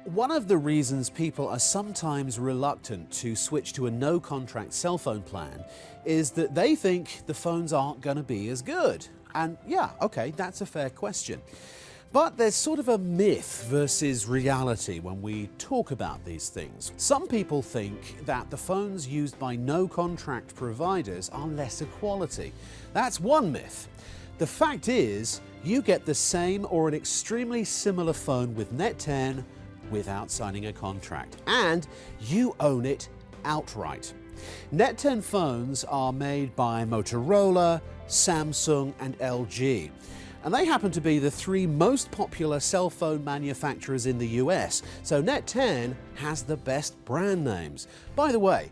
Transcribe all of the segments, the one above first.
One of the reasons people are sometimes reluctant to switch to a no-contract cell phone plan is that they think the phones aren't going to be as good. And yeah, okay, that's a fair question. But there's sort of a myth versus reality when we talk about these things. Some people think that the phones used by no-contract providers are lesser quality. That's one myth. The fact is, you get the same or an extremely similar phone with Net10 without signing a contract, and you own it outright. Net10 phones are made by Motorola, Samsung and LG, and they happen to be the three most popular cell phone manufacturers in the US, so Net10 has the best brand names. By the way,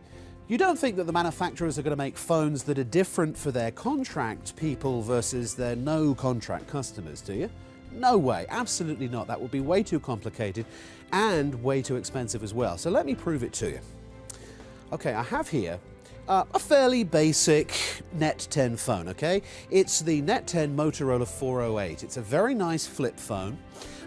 you don't think that the manufacturers are going to make phones that are different for their contract people versus their no-contract customers, do you? No way, absolutely not. That would be way too complicated and way too expensive as well. So let me prove it to you. Okay, I have here a fairly basic Net10 phone, okay? It's the Net10 Motorola 408. It's a very nice flip phone.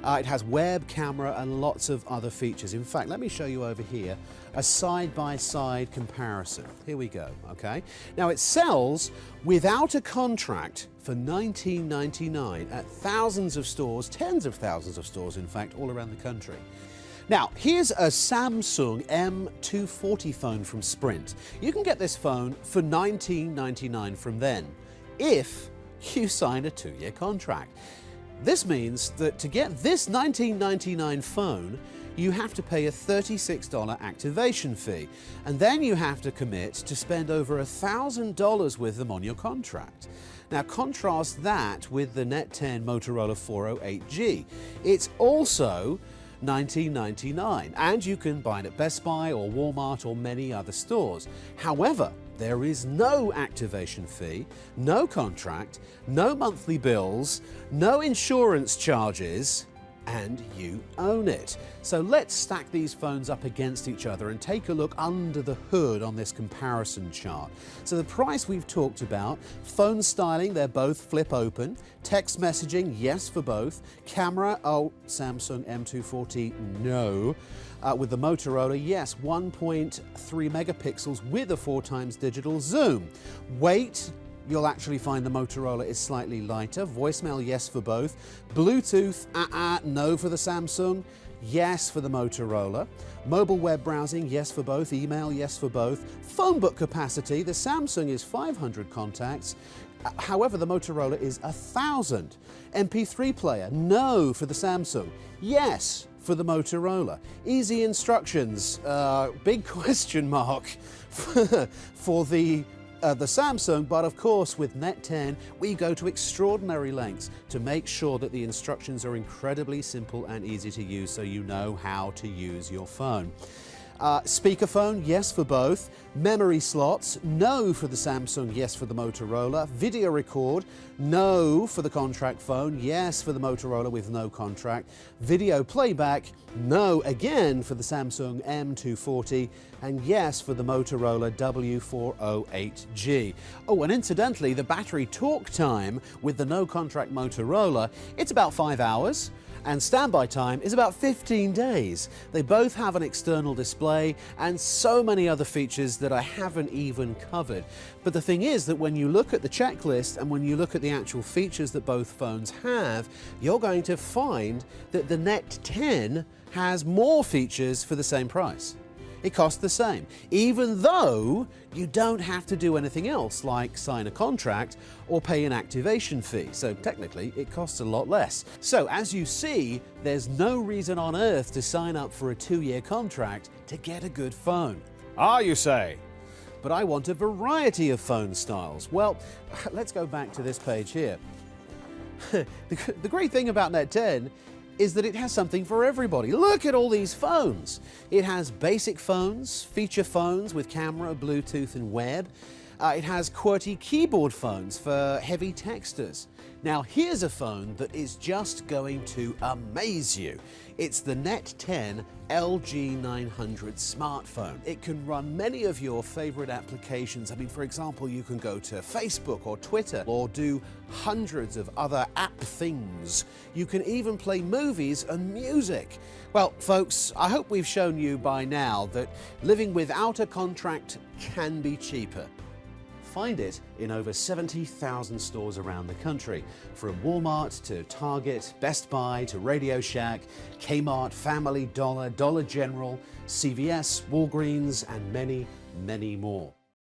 It has web camera and lots of other features. In fact, let me show you over here a side-by-side comparison. Here we go, okay? Now it sells without a contract for $19.99 at thousands of stores, tens of thousands of stores in fact, all around the country. Now, here's a Samsung M240 phone from Sprint. You can get this phone for $19.99 from them if you sign a 2-year contract. This means that to get this $19.99 phone, you have to pay a $36 activation fee, and then you have to commit to spend over $1,000 with them on your contract. Now contrast that with the Net10 Motorola 408G. It's also $19.99, and you can buy it at Best Buy or Walmart or many other stores. However, there is no activation fee, no contract, no monthly bills, no insurance charges, and you own it. So let's stack these phones up against each other and take a look under the hood on this comparison chart. So the price we've talked about, phone styling, they're both flip open, text messaging, yes for both, camera, oh, Samsung M240, no. With the Motorola, yes, 1.3 megapixels with a 4x digital zoom. Weight, you'll actually find the Motorola is slightly lighter. Voicemail, yes for both. Bluetooth, no for the Samsung, yes for the Motorola. Mobile web browsing, yes for both. Email, yes for both. Phone book capacity, the Samsung is 500 contacts. However, the Motorola is 1,000. MP3 player, no for the Samsung, yes for the Motorola. Easy instructions, big question mark for the Samsung, but of course with Net10 we go to extraordinary lengths to make sure that the instructions are incredibly simple and easy to use so you know how to use your phone. Speakerphone, yes for both. Memory slots, no for the Samsung, yes for the Motorola. Video record, no for the contract phone, yes for the Motorola with no contract. Video playback, no again for the Samsung M240, and yes for the Motorola W408G. Oh, and incidentally, the battery talk time with the no contract Motorola, it's about 5 hours. And standby time is about 15 days. They both have an external display and so many other features that I haven't even covered. But the thing is that when you look at the checklist and when you look at the actual features that both phones have, you're going to find that the Net10 has more features for the same price. It costs the same, even though you don't have to do anything else like sign a contract or pay an activation fee. So technically it costs a lot less. So as you see, there's no reason on earth to sign up for a 2-year contract to get a good phone. Ah, you say? But I want a variety of phone styles. Well, let's go back to this page here. The great thing about Net10 is that it has something for everybody. Look at all these phones. It has basic phones, feature phones with camera, Bluetooth and web. It has QWERTY keyboard phones for heavy texters. Now here's a phone that is just going to amaze you. It's the Net10 LG900 smartphone. It can run many of your favorite applications. I mean, for example, you can go to Facebook or Twitter or do hundreds of other app things. You can even play movies and music. Well, folks, I hope we've shown you by now that living without a contract can be cheaper. Find it in over 70,000 stores around the country, from Walmart to Target, Best Buy to Radio Shack, Kmart, Family Dollar, Dollar General, CVS, Walgreens, and many, many more.